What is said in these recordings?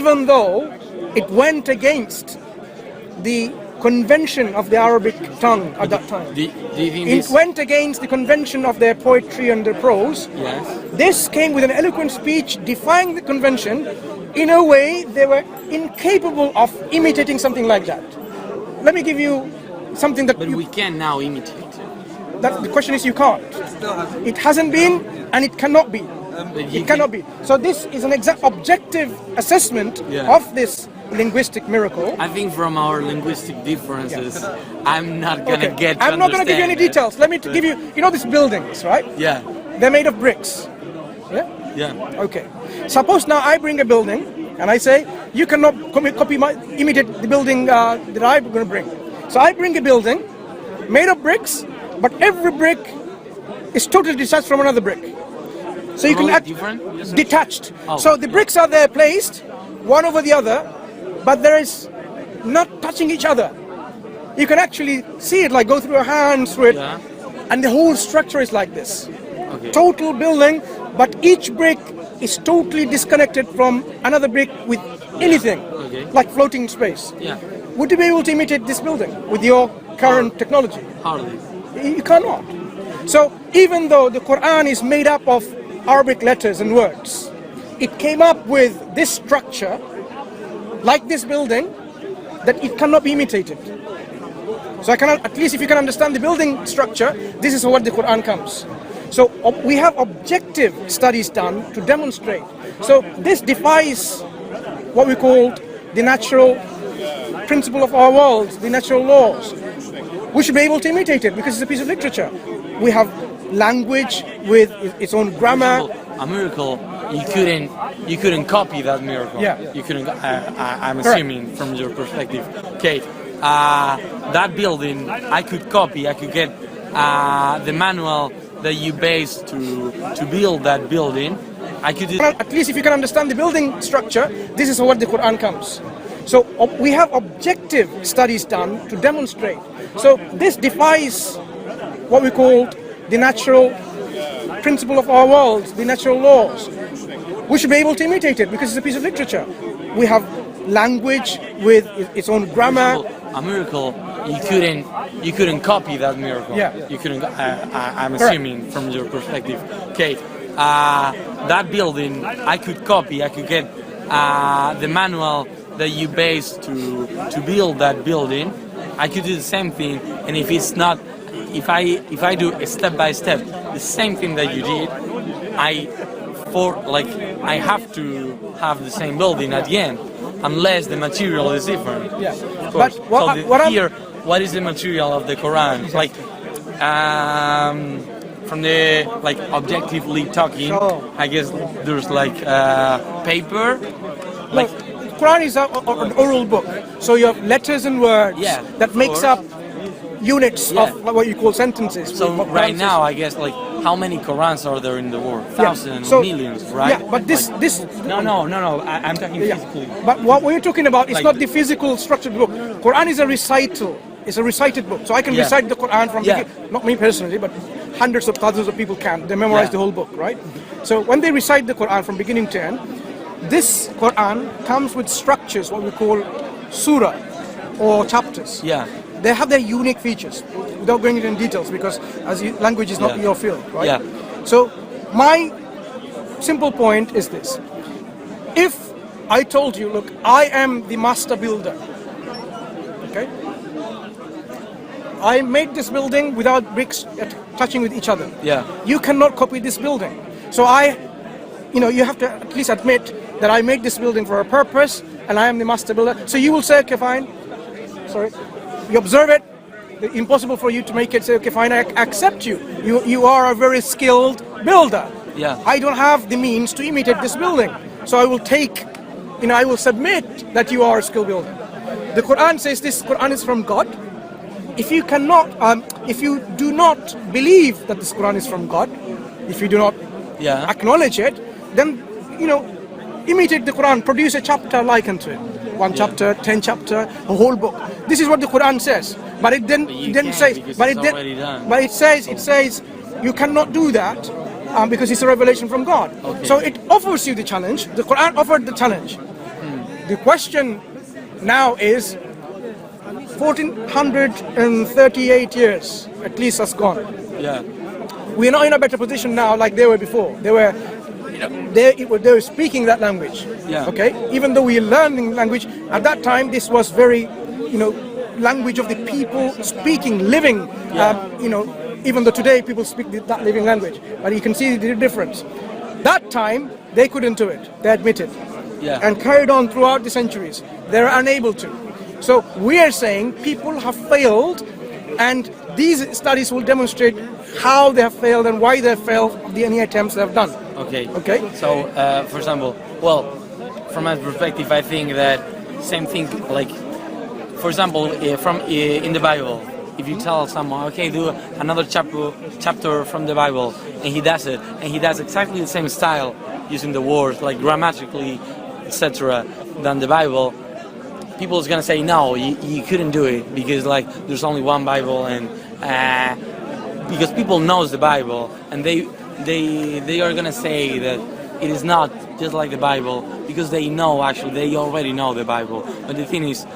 even though it went against the convention of the Arabic tongue at that time. Do you think It went against the convention of their poetry and their prose. Yes. This came with an eloquent speech defying the convention. In a way, they were incapable of imitating something like that. Let me give you something that But we can now imitate. the question is you can't. It hasn't been and it cannot be. It cannot be. So this is an exact objective assessment of this linguistic miracle. I think from our linguistic differences, I'm not gonna get to I'm not going to give you any details. Let me give you, these buildings, right? Yeah. They're made of bricks. Yeah? Yeah. Okay. Suppose now I bring a building and I say, you cannot imitate the building that I'm going to bring. So I bring a building made of bricks, but every brick is totally detached from another brick. So you can act detached. Oh, so the bricks are there placed, one over the other, but there is not touching each other. You can actually see it, like go through your hands through it, and the whole structure is like this. Okay. Total building, but each brick is totally disconnected from another brick with anything, like floating in space. Yeah. Would you be able to imitate this building with your current technology? Hardly. You cannot. So even though the Quran is made up of Arabic letters and words, it came up with this structure, like this building, that it cannot be imitated. So at least if you can understand the building structure, this is what the Quran comes. So we have objective studies done to demonstrate. So this defies what we call the natural principle of our world, the natural laws. We should be able to imitate it because it's a piece of literature. We have language with its own grammar. A miracle, you couldn't copy that miracle. Yeah. You couldn't. I'm assuming from your perspective. Okay. That building, I could copy. I could get the manual that you based to build that building. I could. At least if you can understand the building structure, this is what the Quran comes. So we have objective studies done to demonstrate. So this defies what we call the natural principle of our world, the natural laws. We should be able to imitate it because it's a piece of literature. We have language with its own grammar. A miracle, you couldn't copy that miracle. Yeah. You couldn't. I'm assuming from your perspective. Okay. That building, I could copy. I could get the manual that you based to build that building. I could do the same thing, and if it's not, if I do a step by step the same thing that you did, I have to have the same building at the end, unless the material is different. Yeah. But what is the material of the Quran? Exactly. Like, from the objectively talking, I guess there's paper, like. Quran is an oral book, so you have letters and words that makes up units of what you call sentences. So right now, I guess, how many Qurans are there in the world? Thousands, millions, right? Yeah, but this. No. I'm talking physically. But what we're talking about is not the physical structured book. Quran is a recital. It's a recited book, so I can recite the Quran from not me personally, but hundreds of thousands of people can. They memorize the whole book, right? So when they recite the Quran from beginning to end, this Quran comes with structures, what we call surah or chapters. Yeah. They have their unique features, without going into details, because language is not your field, right? Yeah. So my simple point is this. If I told you, look, I am the master builder, okay? I made this building without bricks touching with each other. Yeah. You cannot copy this building. So you have to at least admit that I made this building for a purpose, and I am the master builder. So you will say, okay, fine. Sorry. You observe it. It's impossible for you to make it say, okay, fine, I accept you. You are a very skilled builder. Yeah. I don't have the means to imitate this building. So I will I will submit that you are a skilled builder. The Quran says this Quran is from God. If you do not believe that this Quran is from God, if you do not acknowledge it, then, imitate the Quran, produce a chapter like unto it. One chapter, 10 chapter, a whole book. This is what the Quran says. But it didn't say, but it says you cannot do that because it's a revelation from God. Okay. So it offers you the challenge. The Quran offered the challenge. The question now is 1438 years at least has gone. Yeah. We are not in a better position now like they were before. They were speaking that language. Yeah. Okay. Even though we are learning language at that time, this was very, language of the people speaking, living. Even though today people speak that living language, but you can see the difference. That time they couldn't do it. They admitted. Yeah. And carried on throughout the centuries. They were unable to. So we are saying people have failed, and these studies will demonstrate how they have failed and why they have failed of any attempts they have done. Okay. Okay. So, for example, well, from my perspective, I think that same thing. Like, for example, in the Bible, if you tell someone, okay, do another chapter from the Bible, and he does it, and he does exactly the same style, using the words like grammatically, etc., than the Bible, people is gonna say no, you couldn't do it because like there's only one Bible, and because people knows the Bible, and they are gonna say that it is not just like the Bible because they already know the Bible. But the thing is,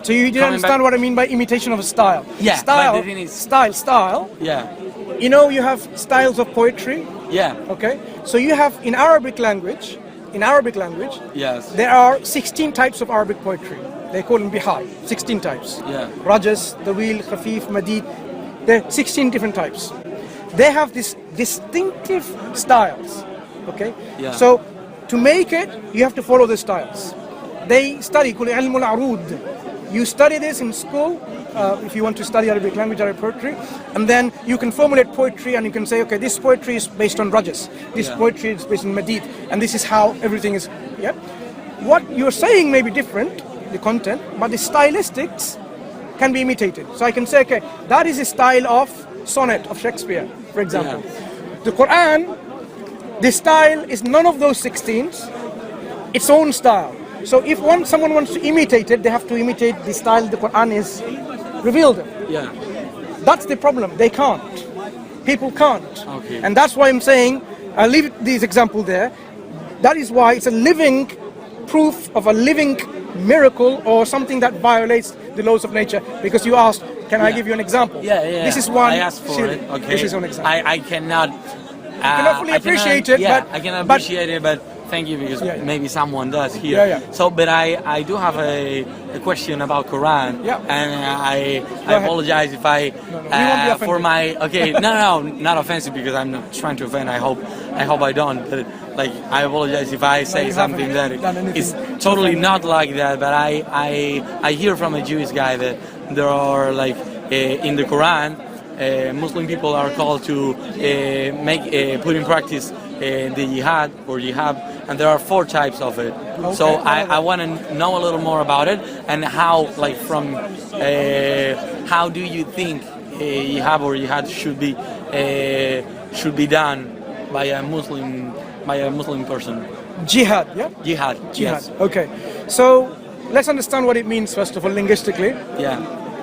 so you didn't understand what I mean by imitation of a style. Yeah. Style. But the thing is, style. Yeah. You have styles of poetry. Yeah. Okay. So you have in Arabic language. Yes. There are 16 types of Arabic poetry. They call them bihar. 16 types. Yeah. Rajas, Dawil, Khafif, Madid. There are 16 different types. They have these distinctive styles. Okay. Yeah. So to make it, you have to follow the styles. They study called ilm al-arud. You study this in school if you want to study Arabic language, Arabic poetry, and then you can formulate poetry, and you can say, okay, this poetry is based on rajas, this poetry is based on madid, and this is how everything is. Yeah. What you're saying may be different, the content, but the stylistics can be imitated. So I can say, okay, that is a style of sonnet of Shakespeare, for example. Yeah. The Quran, the style is none of those 16s, its own style. So if someone wants to imitate it, they have to imitate the style the Quran is revealed in. Yeah. That's the problem. They can't. People can't. Okay. And that's why I'm saying, I'll leave this example there. That is why it's a living proof of a living miracle or something that violates the laws of nature. Because you asked, can I give you an example? Yeah. This is one. I asked for it. Okay. This is one example. I cannot. cannot fully appreciate it. Yeah, but I can appreciate it, but thank you, because maybe someone does here. So, but I do have a question about Quran, and I apologize if I for my not offensive, because I'm not trying to offend. I hope I don't. But like, I apologize if I say something that is totally not like that. But I hear from a Jewish guy that there are like in the Quran, Muslim people are called to put in practice the jihad or jihad, and there are 4 types of it. Okay. So I want to know a little more about it, and how, like, from how do you think jihad or jihad should be done by a Muslim person? Jihad, yeah? Jihad. Yes. Okay. So let's understand what it means first of all linguistically. Yeah.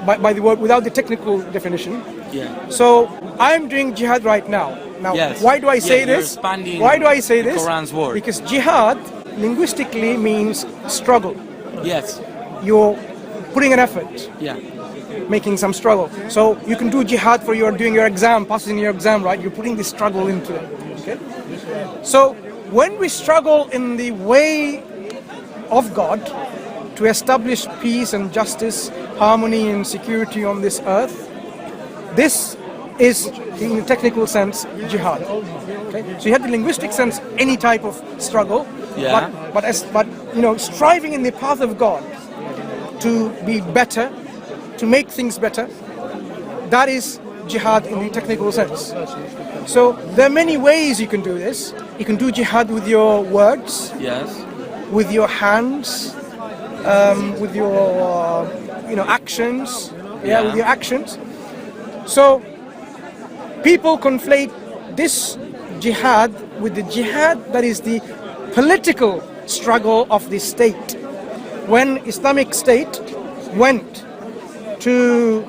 By the word, without the technical definition. Yeah. So I'm doing jihad right now. Now, why do I say this? Why do I say this? Quran's word. Because jihad linguistically means struggle. Yes. You're putting an effort. Yeah. Making some struggle. So you can do jihad for doing your exam, passing your exam, right? You're putting this struggle into it. Okay. So when we struggle in the way of God to establish peace and justice, harmony and security on this earth, this is, in a technical sense, jihad. Okay? So you have the linguistic sense, any type of struggle, but striving in the path of God to be better, to make things better, that is jihad in the technical sense. So there are many ways you can do this. You can do jihad with your words, with your hands, with your actions, with your actions. So people conflate this jihad with the jihad that is the political struggle of the state. When Islamic State went to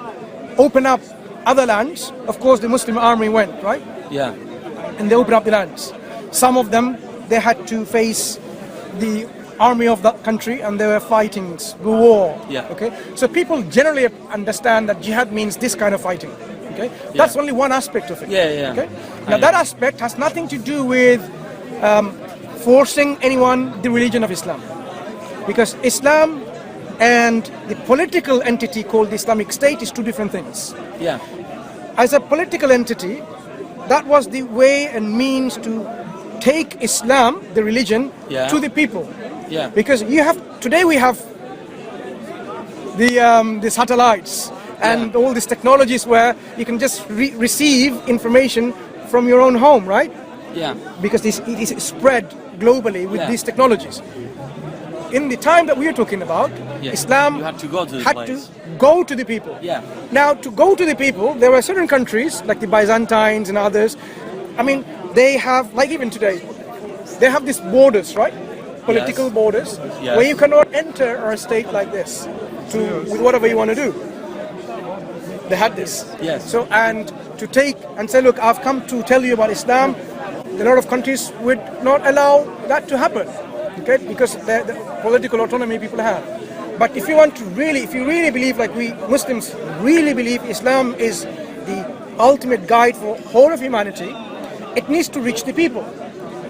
open up other lands, of course the Muslim army went, right? And they opened up the lands. Some of them, they had to face the army of that country and they were fighting war. Yeah. Okay. So people generally understand that jihad means this kind of fighting. Okay. That's only one aspect of it. Yeah. Okay. Now that aspect has nothing to do with forcing anyone the religion of Islam, because Islam and the political entity called the Islamic State is two different things. Yeah. As a political entity, that was the way and means to take Islam, the religion, to the people. Yeah. Because today we have the satellites and all these technologies where you can just receive information from your own home, right? Yeah. Because it is spread globally with these technologies. In the time that we are talking about, Islam you had to go to the people. Yeah. Now, to go to the people, there were certain countries, like the Byzantines and others, I mean, they have, like even today, they have these borders, right? Political borders, where you cannot enter a state like this with whatever you want to do. They had this. Yes. So, and to take and say, look, I've come to tell you about Islam, a lot of countries would not allow that to happen. Okay, because the political autonomy people have. But if you really believe, like we Muslims really believe Islam is the ultimate guide for whole of humanity, it needs to reach the people.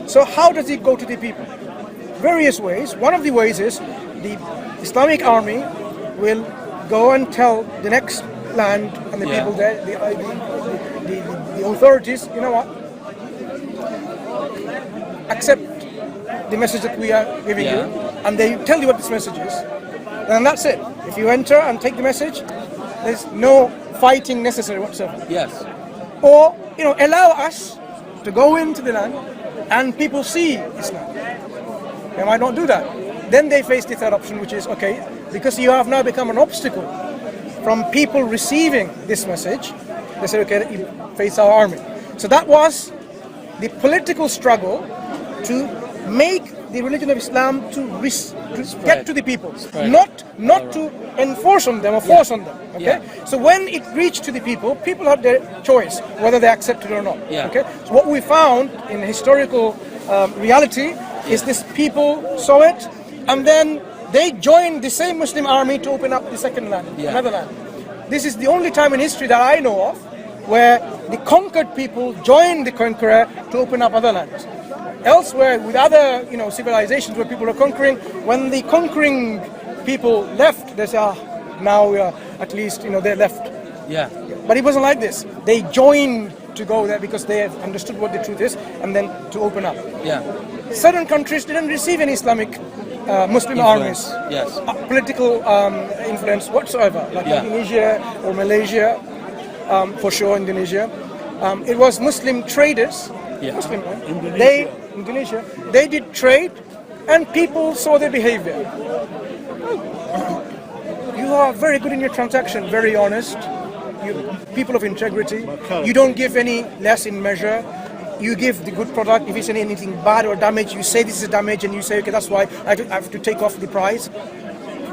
So how does it go to the people? Various ways. One of the ways is the Islamic army will go and tell the next land and the people there, the authorities, you know what? Accept the message that we are giving you, and they tell you what this message is, and that's it. If you enter and take the message, there's no fighting necessary whatsoever. Yes. Or allow us to go into the land and people see Islam. They might not do that. Then they face the third option, which is okay, because you have now become an obstacle from people receiving this message. They say, okay, you face our army. So that was the political struggle to make the religion of Islam to get to the people, not to enforce on them or force on them. Okay, so when it reached to the people had their choice whether they accept it or not. Okay, so what we found in historical reality is this people saw it, and then they joined the same Muslim army to open up the second land, another land. This is the only time in history that I know of where the conquered people joined the conqueror to open up other lands. Elsewhere, with other civilizations where people are conquering, when the conquering people left, they say, now we are at least they're left. Yeah. But it wasn't like this. They joined to go there because they have understood what the truth is, and then to open up. Yeah. Certain countries didn't receive any Islamic Muslim armies, political influence whatsoever, like Indonesia or Malaysia, for sure Indonesia. It was Muslim traders. Yeah. Muslim, right? Indonesia, they did trade, and people saw their behavior. You are very good in your transaction, very honest. You people of integrity. You don't give any less in measure. You give the good product. If it's anything bad or damage, you say this is damage, and you say, okay, that's why I have to take off the price.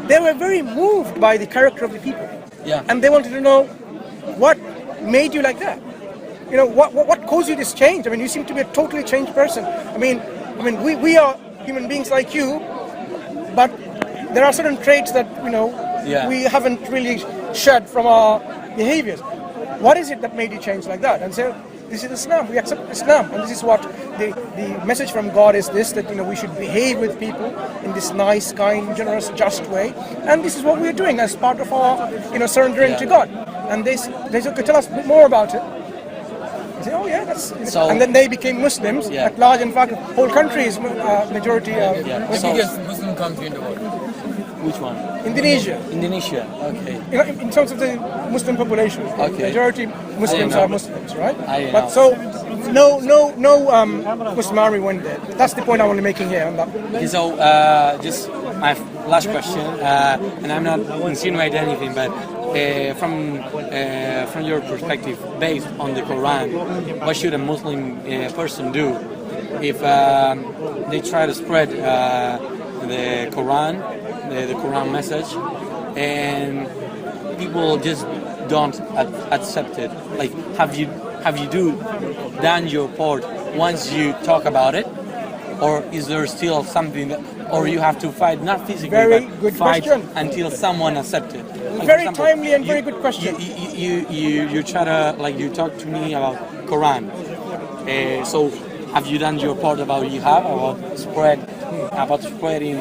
They were very moved by the character of the people. Yeah. And they wanted to know what made you like that. What caused you this change? I mean, you seem to be a totally changed person. I mean, we are human beings like you, but there are certain traits that we haven't really shed from our behaviors. What is it that made you change like that? And say, this is Islam. We accept Islam, and this is what the message from God is. This that we should behave with people in this nice, kind, generous, just way, and this is what we are doing as part of our surrendering to God. And they say, okay, tell us a bit more about it. Say, oh yeah, and then they became Muslims at large. In fact, the whole country is majority of Muslims. The biggest Muslim country in the world. Which one? Indonesia. Indonesia. Okay. In terms of the Muslim population, majority Muslims are Muslims, right? But so no Muslim army went there. That's the point I want to making here. On that. Okay, so just my last question, and I'm not insinuating anything, but. From your perspective, based on the Quran, what should a Muslim person do if they try to spread the Quran, the Quran message, and people just don't accept it? Like, have you done your part once you talk about it, or is there still something that or you have to fight not physically, Very but good fight question. until someone accepts it? Like, for Very example, timely and very good question. You try to, like, you talk to me about Quran. So have you done your part about about spreading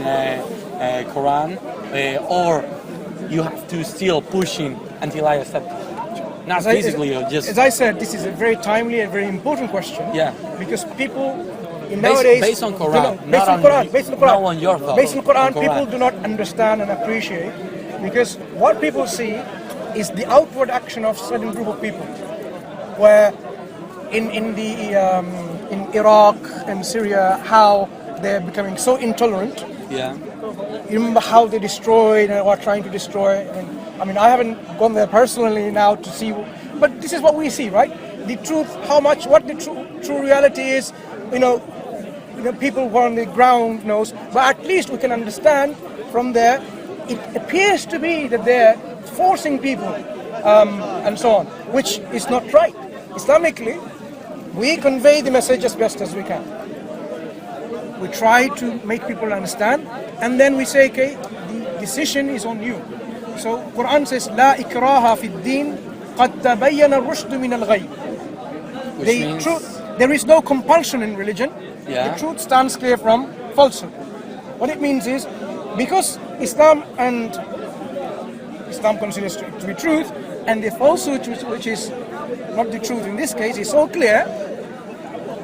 Quran, or you have to still pushing until I accept it? Not physically, or just... As I said, this is a very timely and very important question. Yeah. Because people nowadays... Based on Quran, based on Quran, not on your thought. Based on Quran, people do not understand and appreciate, because what people see is the outward action of certain group of people, where in Iraq and Syria, how they're becoming so intolerant. Yeah. You remember how they destroyed and are trying to destroy. I mean, I haven't gone there personally now to see, but this is what we see, right? The truth, what the true reality is, people who are on the ground knows, but at least we can understand from there. It appears to be that they're forcing people and so on, which is not right. Islamically, we convey the message as best as we can. We try to make people understand, and then we say, okay, the decision is on you. So Quran says, لا إكراها في الدين قد تبين الرشد من الغي. There is no compulsion in religion. Yeah. The truth stands clear from falsehood. What it means is, because Islam considers to be truth, and the falsehood, which is not the truth in this case, is so clear,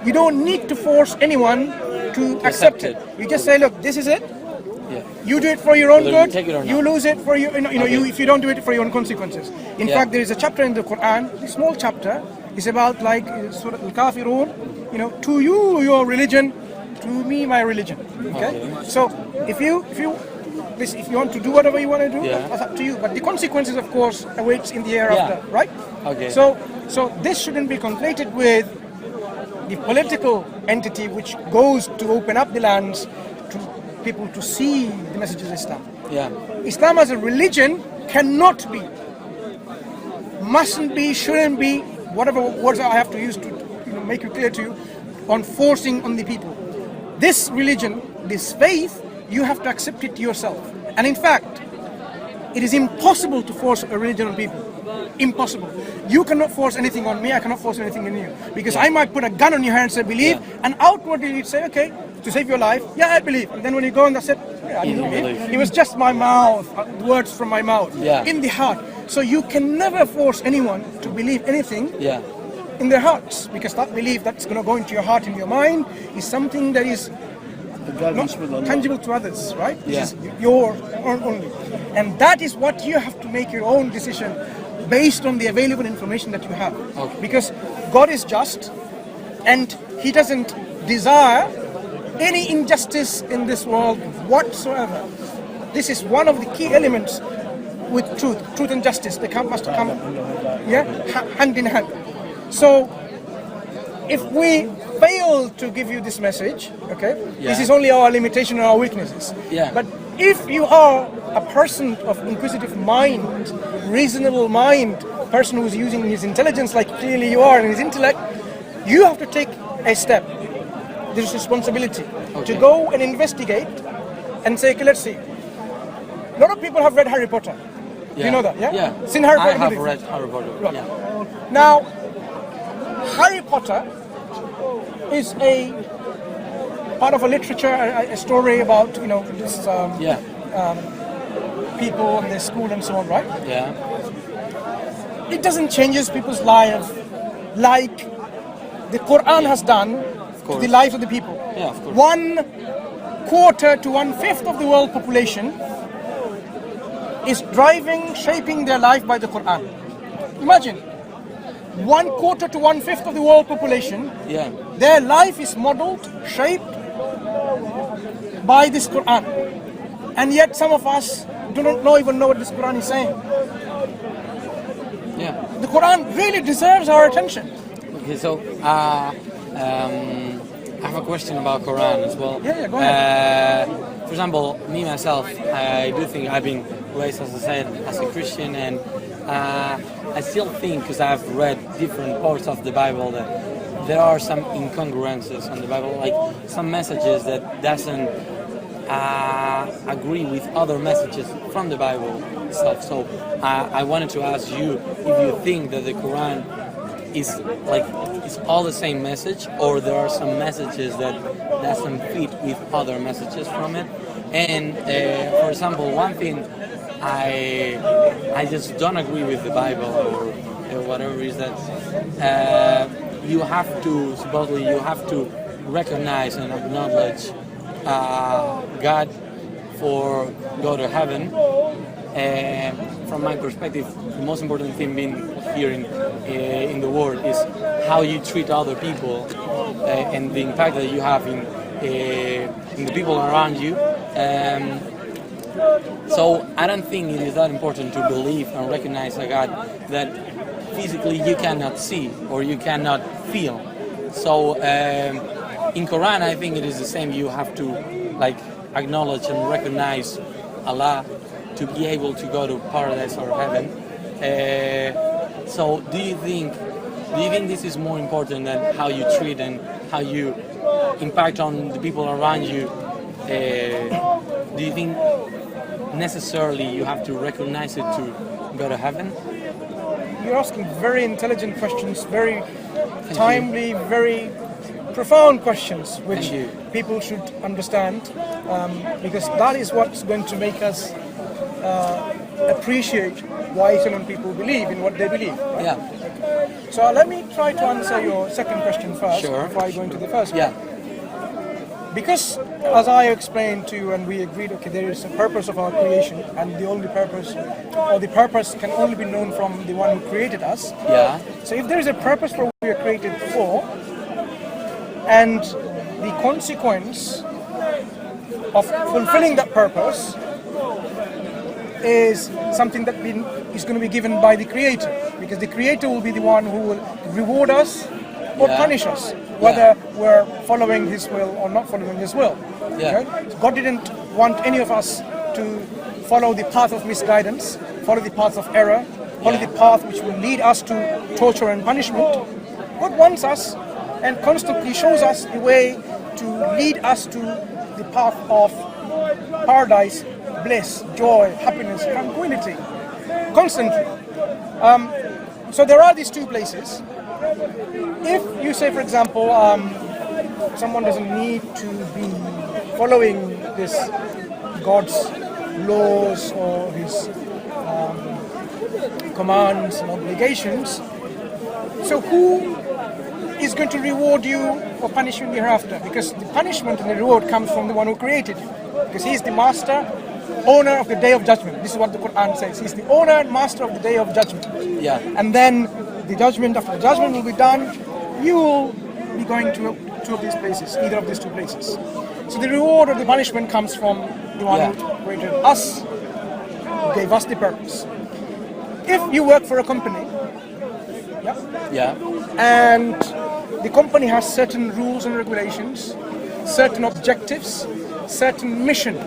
you don't need to force anyone to accept it. You just say, look, this is it. Yeah. You do it for your own good. You lose it for you. If you don't do it for your own consequences. In fact, there is a chapter in the Quran, a small chapter. It's about like Surah Al-Kafirun. To you your religion, to me my religion. Okay. So if you want to do whatever you want to do, that's up to you. But the consequences, of course, awaits in the hereafter, right? Okay. So this shouldn't be conflated with the political entity which goes to open up the lands to people to see the messages of Islam. Yeah. Islam as a religion cannot be, mustn't be, shouldn't be, whatever words I have to use to make it clear to you, on forcing on the people. This religion, this faith, you have to accept it yourself. And in fact, it is impossible to force a religion on people. Impossible. You cannot force anything on me, I cannot force anything on you. Because I might put a gun on your hand and say, believe, and outwardly you'd say, okay, to save your life, I believe. And then when you go and that's it, I didn't believe. It was just my mouth, words from my mouth, in the heart. So you can never force anyone to believe anything in their hearts, because that belief that's going to go into your heart and your mind is something that is not tangible to others, right? This is your own only. And that is what you have to make your own decision based on the available information that you have. Okay. Because God is just, and He doesn't desire any injustice in this world whatsoever. This is one of the key elements with truth and justice. They must come hand in hand. So if we fail to give you this message, this is only our limitation and our weaknesses. But if you are a person of inquisitive mind, reasonable mind, a person who is using his intelligence like clearly you are, and his intellect, you have to take a step. There's responsibility to go and investigate and say, okay, let's see. A lot of people have read Harry Potter. You know that, yeah? Seen Harry Potter? I have read Harry Potter, right. Now, Harry Potter is a part of a literature, a story about, this people and their school and so on, right? Yeah. It doesn't change people's lives like the Quran has done to the lives of the people. Yeah, of course. 1/4 to 1/5 of the world population is shaping their life by the Quran. Imagine, 1/4 to 1/5 of the world population, their life is modeled, shaped by this Quran. And yet some of us do not even know what this Quran is saying. The Quran really deserves our attention. Okay, so I have a question about Quran as well. Go ahead. For example, me myself, I do think I've been raised, as I said, as a Christian, and I still think, because I've read different parts of the Bible, that there are some incongruences on the Bible, like some messages that doesn't agree with other messages from the Bible itself. So I wanted to ask you if you think that the Quran is all the same message, or there are some messages that doesn't fit with other messages from it. And for example, one thing I just don't agree with the Bible or whatever is that you have to recognize and acknowledge God for go to heaven. From my perspective, the most important thing being here in the world is how you treat other people and the impact that you have in the people around you. So I don't think it is that important to believe and recognize a God that physically you cannot see or you cannot feel. So in Quran, I think it is the same. You have to acknowledge and recognize Allah to be able to go to paradise or heaven. So do you think this is more important than how you treat and how you impact on the people around you? Do you think necessarily you have to recognize it to go to heaven? You're asking very intelligent questions, very timely, very profound questions, which people should understand, because that is what's going to make us appreciate why certain people believe in what they believe. Right? Yeah. So let me try to answer your second question first, Sure. before I go into the first one. Yeah. Because, as I explained to you and we agreed, okay, there is a purpose of our creation, and the only purpose, or the purpose can only be known from the one who created us. Yeah. So if there is a purpose for what we are created for, and the consequence of fulfilling that purpose is something that is going to be given by the Creator, because the Creator will be the one who will reward us or punish us, whether we're following His will or not following His will. Yeah. Okay? So God didn't want any of us to follow the path of misguidance, follow the path of error, follow the path which will lead us to torture and punishment. God wants us and constantly shows us the way to lead us to the path of paradise, bliss, joy, happiness, tranquility, constantly. So there are these two places. If you say, for example, someone doesn't need to be following this God's laws or His commands and obligations, so who is going to reward you or punish you hereafter? Because the punishment and the reward comes from the one who created you, because He is the master, owner of the day of judgment. This is what the Quran says. He's the owner and master of the day of judgment. Yeah. And then the judgment, after the judgment will be done, you will be going to two of these places, either of these two places. So the reward or the punishment comes from the one who created us, who gave us the purpose. If you work for a company, and the company has certain rules and regulations, certain objectives, certain mission,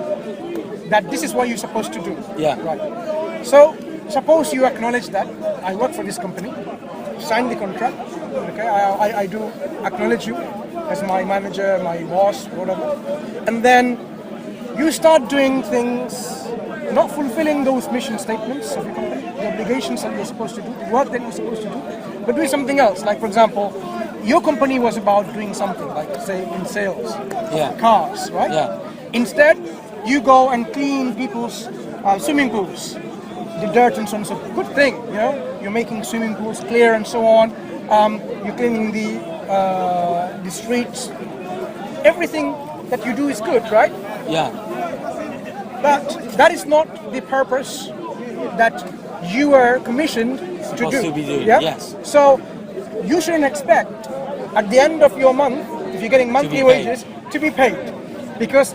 that this is what you're supposed to do. Yeah. Right. So suppose you acknowledge that I work for this company, sign the contract. Okay, I do acknowledge you as my manager, my boss, whatever, and then you start doing things, not fulfilling those mission statements of your company, the obligations that you're supposed to do, the work that you're supposed to do, but doing something else. Like, for example, your company was about doing something, like say in sales, cars, right? Yeah. Instead, you go and clean people's swimming pools, the dirt and so on. So good thing, you know, you're making swimming pools clear and so on. You're cleaning the streets. Everything that you do is good, right? Yeah. But that is not the purpose that you are commissioned to do. To be doing, yeah? yes. So you shouldn't expect at the end of your month, if you're getting monthly wages, to be paid, because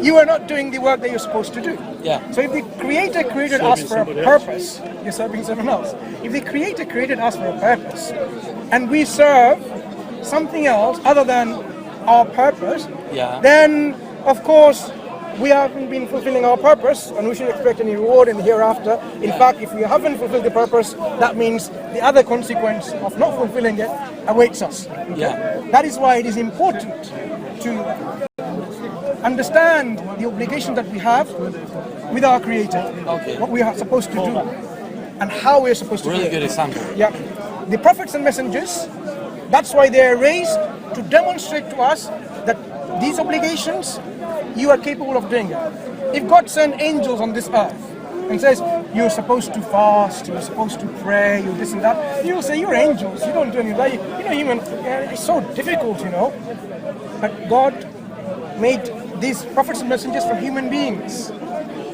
you are not doing the work that you're supposed to do. Yeah. So if the Creator created us for a purpose, you're serving someone else. If the Creator created us for a purpose, and we serve something else other than our purpose, then of course we haven't been fulfilling our purpose, and we should expect any reward in the hereafter. In fact, if we haven't fulfilled the purpose, that means the other consequence of not fulfilling it awaits us. Okay? Yeah. That is why it is important to understand the obligation that we have with our Creator, Okay. what we are supposed to do, and how we are supposed to do Really it. good example. Yeah. The prophets and messengers, that's why they are raised to demonstrate to us that these obligations, you are capable of doing it. If God sent angels on this earth and says, you're supposed to fast, you're supposed to pray, you this and that, you'll say, you're angels, you don't do any of that. You know, human, it's so difficult, you know. But God made these prophets and messengers from human beings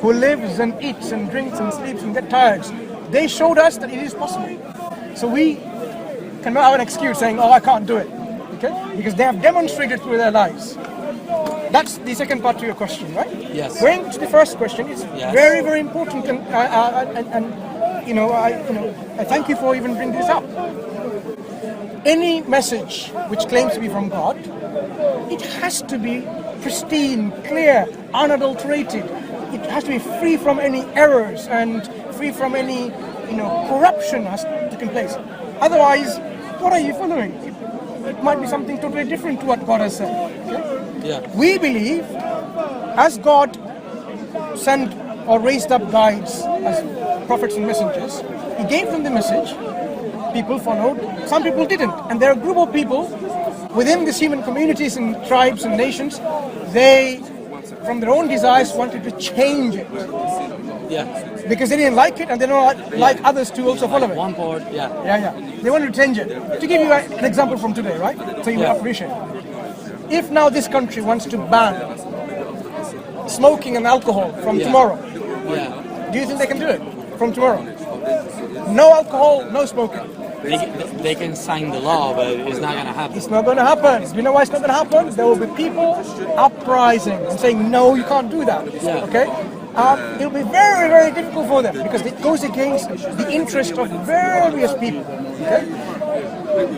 who lives and eats and drinks and sleeps and get tired. They showed us that it is possible. So we cannot have an excuse saying, oh, I can't do it. Okay? Because they have demonstrated through their lives. That's the second part to your question, right? Yes. Going to the first question is Yes. very, very important, and I thank you for even bringing this up. Any message which claims to be from God, it has to be pristine, clear, unadulterated. It has to be free from any errors and free from any, corruption has taken place. Otherwise, what are you following? It might be something totally different to what God has said. Okay? Yeah. We believe, as God sent or raised up guides as prophets and messengers, He gave them the message. People followed. Some people didn't. And there are a group of people within these human communities and tribes and nations. They, from their own desires, wanted to change it. Yeah. Because they didn't like it, and they don't like others to also follow it. One board, yeah. Yeah. They wanted to change it. To give you an example from today, right? So you will appreciate it. If now this country wants to ban smoking and alcohol from tomorrow, do you think they can do it from tomorrow? No alcohol, no smoking. They can sign the law, but it's not going to happen. It's not going to happen. You know why it's not going to happen? There will be people uprising and saying, no, you can't do that. Yeah. Okay? It'll be very, very difficult for them because it goes against the interest of various people. Okay?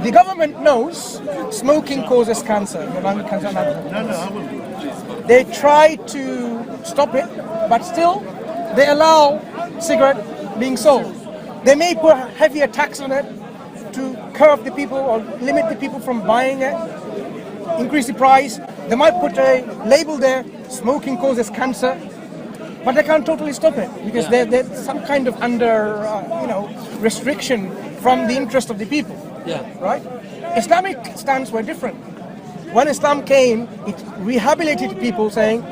The government knows smoking causes cancer, lung cancer and alcohol. They try to stop it, but still they allow cigarette being sold. They may put a heavier tax on it to curb the people or limit the people from buying it, increase the price. They might put a label there, smoking causes cancer. But they can't totally stop it because there's some kind of under, restriction from the interest of the people. Yeah. Right? Islamic stance were different. When Islam came, it rehabilitated people saying,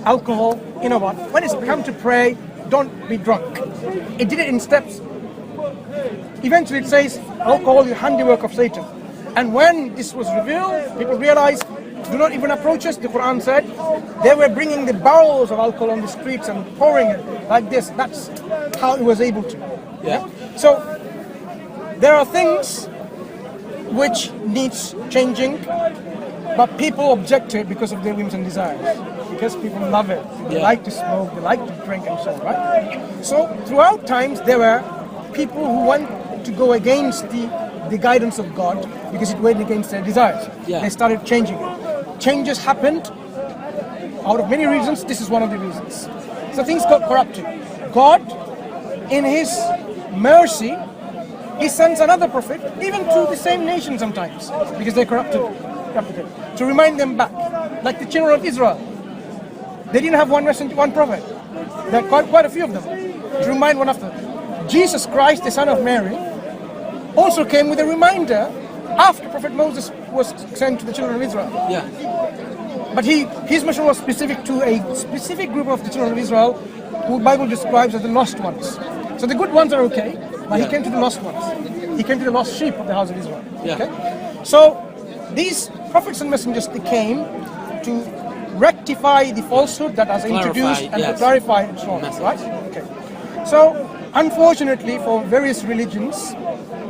alcohol, you know what? When it's come to pray, don't be drunk. It did it in steps. Eventually, it says, alcohol is handiwork of Satan. And when this was revealed, people realized, do not even approach us, the Quran said. They were bringing the barrels of alcohol on the streets and pouring it like this. That's how it was able to. Yeah. So there are things which needs changing, but people object to it because of their whims and desires. Because people love it. They like to smoke, they like to drink and so on, right? So throughout times there were people who want to go against the guidance of God because it went against their desires. Yeah. They started changing it. Changes happened out of many reasons. This is one of the reasons. So things got corrupted. God, in His mercy, He sends another prophet, even to the same nation sometimes, because they corrupted it, to remind them back. Like the children of Israel. They didn't have one messenger, one prophet. There are quite a few of them, to remind one another. Jesus Christ, the son of Mary, also came with a reminder after Prophet Moses was sent to the children of Israel. Yeah. But his mission was specific to a specific group of the children of Israel who the Bible describes as the lost ones. So the good ones are okay, but he came to the lost ones. He came to the lost sheep of the house of Israel. Yeah. Okay? So these prophets and messengers, they came to rectify the falsehood that was introduced and to clarify and so on. Right? Okay. So unfortunately for various religions,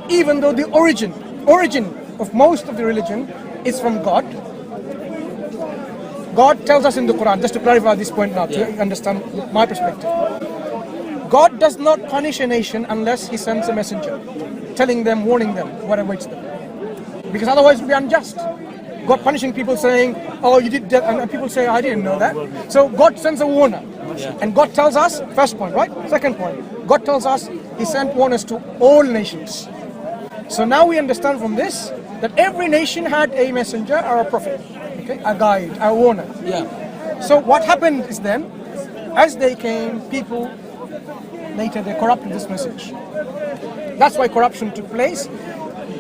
even though the origin of most of the religion is from God, God tells us in the Quran, just to clarify this point now, to understand my perspective. God does not punish a nation unless He sends a messenger, telling them, warning them what awaits them. Because otherwise it would be unjust. God punishing people saying, oh, you did that, and people say, I didn't know that. So God sends a warner. And God tells us, first point, right? Second point, God tells us He sent warners to all nations. So now we understand from this that every nation had a messenger or a prophet, okay, a guide, a warner. Yeah. So what happened is then, as they came, people later they corrupted this message. That's why corruption took place,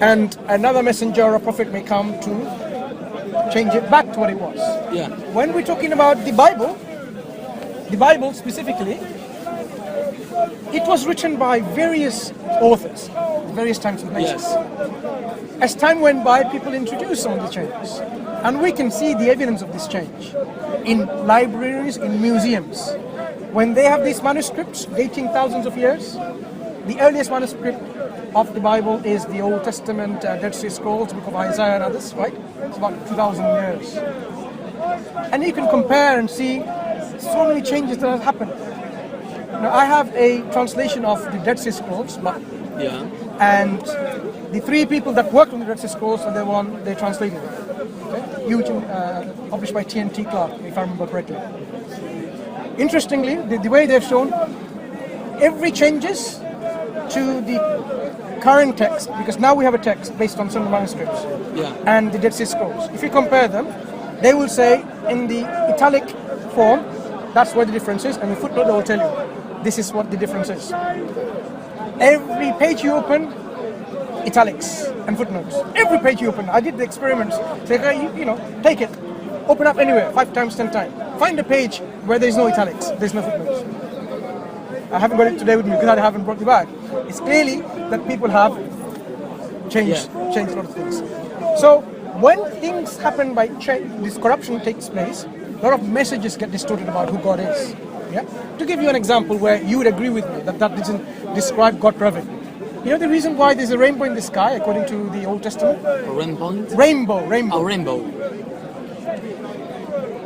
and another messenger or a prophet may come to change it back to what it was. Yeah. When we're talking about the Bible specifically, it was written by various authors, various times and places. Yes. As time went by, people introduced some of the changes, and we can see the evidence of this change in libraries, in museums. When they have these manuscripts dating thousands of years, the earliest manuscript of the Bible is the Old Testament, Dead Sea Scrolls, the Book of Isaiah and others, right? It's about 2,000 years. And you can compare and see so many changes that have happened. Now, I have a translation of the Dead Sea Scrolls, Yeah. and the three people that worked on the Dead Sea Scrolls are the one they translated it. Okay? Huge, published by T&T Clark, if I remember correctly. Interestingly, the way they've shown, every changes to the current text, because now we have a text based on some manuscripts, Yeah. and the Dead Sea Scrolls. If you compare them, they will say in the italic form, that's where the difference is, and the footnote they will tell you, this is what the difference is. Every page you open, italics and footnotes. Every page you open. I did the experiments. Say, take it, open up anywhere, 5 times, 10 times. Find a page where there's no italics, there's no footnotes. I haven't got it today with me because I haven't brought the bag. It's clearly that people have changed a lot of things. So when things happen by this corruption takes place, a lot of messages get distorted about who God is. Yeah? To give you an example where you would agree with me that doesn't describe God perfectly. You know the reason why there's a rainbow in the sky according to the Old Testament? A rainbow? Rainbow. A rainbow.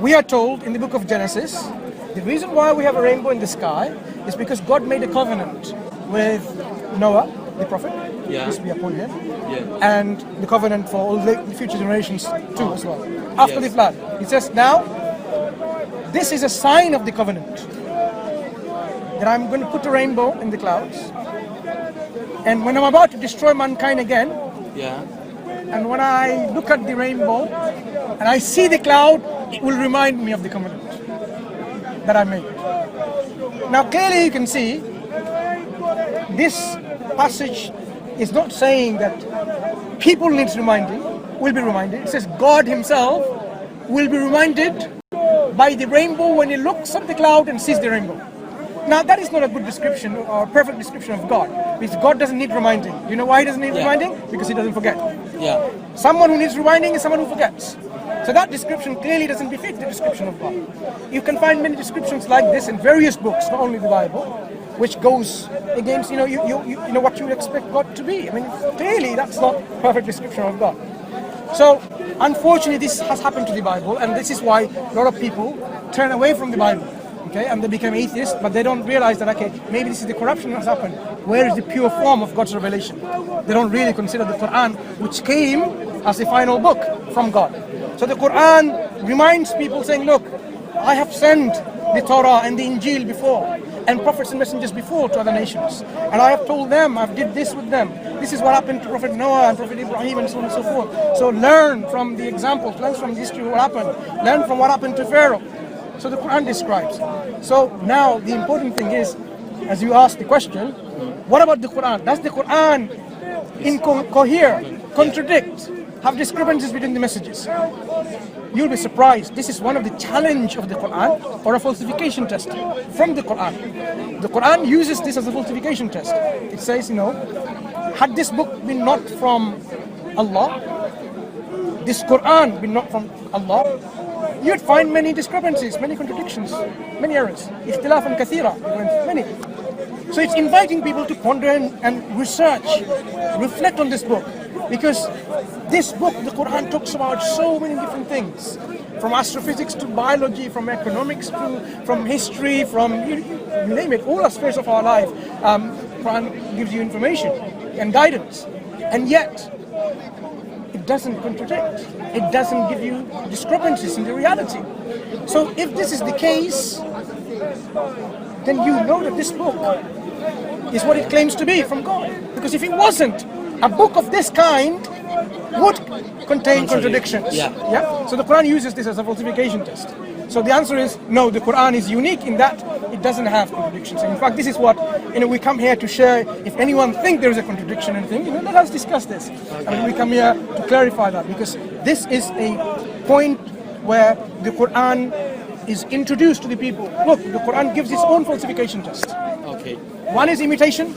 We are told in the book of Genesis, the reason why we have a rainbow in the sky is because God made a covenant with Noah, the prophet, peace be upon him, and the covenant for all the future generations too as well. After the flood, he says, now, this is a sign of the covenant, that I'm going to put a rainbow in the clouds, and when I'm about to destroy mankind again, and when I look at the rainbow, and I see the cloud, it will remind me of the covenant that I made. Now clearly you can see, this passage is not saying that people need reminding, will be reminded. It says God himself will be reminded by the rainbow when he looks at the cloud and sees the rainbow. Now that is not a good description or a perfect description of God, because God doesn't need reminding. You know why he doesn't need reminding? Because he doesn't forget. Someone who needs reminding is someone who forgets. So that description clearly doesn't befit the description of God. You can find many descriptions like this in various books, not only the Bible, which goes against you know what you would expect God to be. I mean, clearly that's not perfect description of God. So unfortunately this has happened to the Bible, and this is why a lot of people turn away from the Bible. Okay, and they become atheists, but they don't realize that, okay, maybe this is the corruption that has happened. Where is the pure form of God's revelation? They don't really consider the Quran, which came as the final book from God. So the Quran reminds people saying, look, I have sent the Torah and the Injil before, and prophets and messengers before to other nations. And I have told them, I did this with them. This is what happened to Prophet Noah and Prophet Ibrahim and so on and so forth. So learn from the examples, learn from the history of what happened, learn from what happened to Pharaoh. So the Quran describes. So now the important thing is, as you asked the question, what about the Quran? Does the Quran incohere, contradict, have discrepancies between the messages? You'll be surprised. This is one of the challenge of the Quran, or a falsification test from the Quran. The Quran uses this as a falsification test. It says, had this book been not from Allah, this Quran been not from Allah, you'd find many discrepancies, many contradictions, many errors. Ikhtilafan kathira, many. So it's inviting people to ponder and research, reflect on this book. Because this book, the Quran, talks about so many different things. From astrophysics to biology, from economics to from history, from you name it, all aspects of our life. Quran gives you information and guidance. And yet, it doesn't contradict. It doesn't give you discrepancies in the reality. So if this is the case, then you know that this book is what it claims to be from God. Because if it wasn't, a book of this kind would contain contradictions. So the Quran uses this as a falsification test. So the answer is no, the Quran is unique in that it doesn't have contradictions. And in fact, this is what, we come here to share. If anyone thinks there is a contradiction in anything, let us discuss this. We come here to clarify that, because this is a point where the Quran is introduced to the people. Look, the Quran gives its own falsification test. Okay. One is imitation,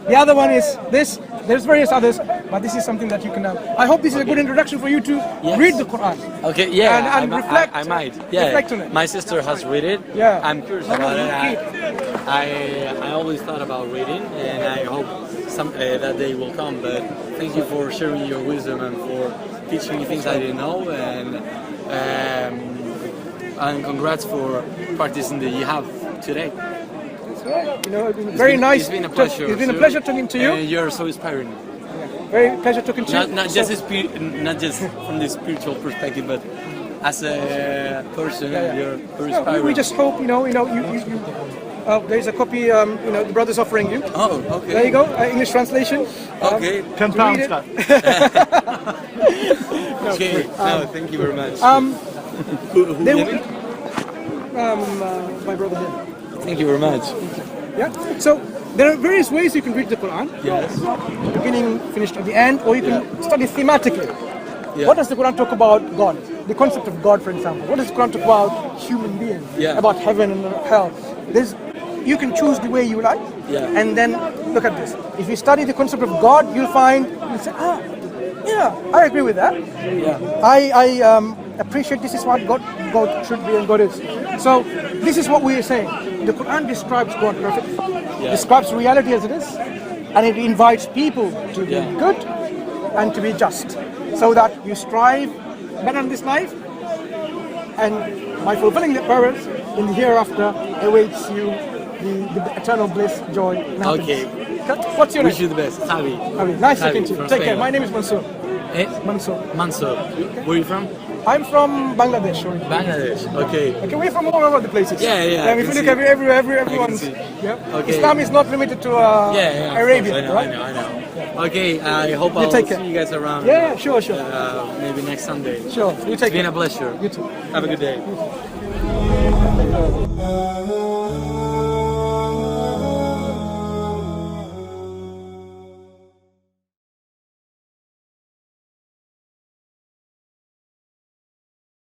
the other one is this. There's various others, but this is something that you can have. I hope this is a good introduction for you to read the Quran. Okay, yeah, and reflect. I might. Yeah, reflect on it. My sister has read it. Yeah. I'm curious about it. I always thought about reading, and I hope that day will come. But thank you for sharing your wisdom and for teaching me things I didn't know, and congrats for practicing the jihad today. It's been very nice. It's been a pleasure. It's been a pleasure talking to you. And you're so inspiring. Very pleasure talking to you. Not just from the spiritual perspective, but as a person, you're very inspiring. We just hope, there's a copy, the brother's offering you. Oh, okay. There you go, English translation. Okay. £10. Okay. No, thank you very much. My brother here. Thank you very much. Yeah. So there are various ways you can read the Quran. Yes. Beginning, finished at the end, or you can study thematically. Yeah. What does the Quran talk about God? The concept of God, for example. What does the Quran talk about human beings? Yeah. About heaven and hell. You can choose the way you like. Yeah. And then look at this. If you study the concept of God, you'll say, yeah, I agree with that. Yeah. I appreciate this is what God should be and God is. So this is what we are saying. The Quran describes God perfectly. Yeah. Describes reality as it is, and it invites people to be good and to be just, so that you strive better in this life, and by fulfilling the purpose in the hereafter awaits you the eternal bliss, joy, and happiness. Okay. What's your name? Wish you the best. Javi. Nice Javi talking to you. from Take care. Spain. My name is Mansoor. Mansoor. Mansoor. Where are you from? I'm from Bangladesh. Bangladesh. Okay. Okay, we're from all over the places. Yeah. If you look everyone's. see. Yeah. Okay. Islam is not limited to Arabia, I know, right? I know. Okay, I hope I'll take see care. you guys around. Yeah, sure. Maybe next Sunday. Sure. You take It's been care. a pleasure. You too. Have a good day.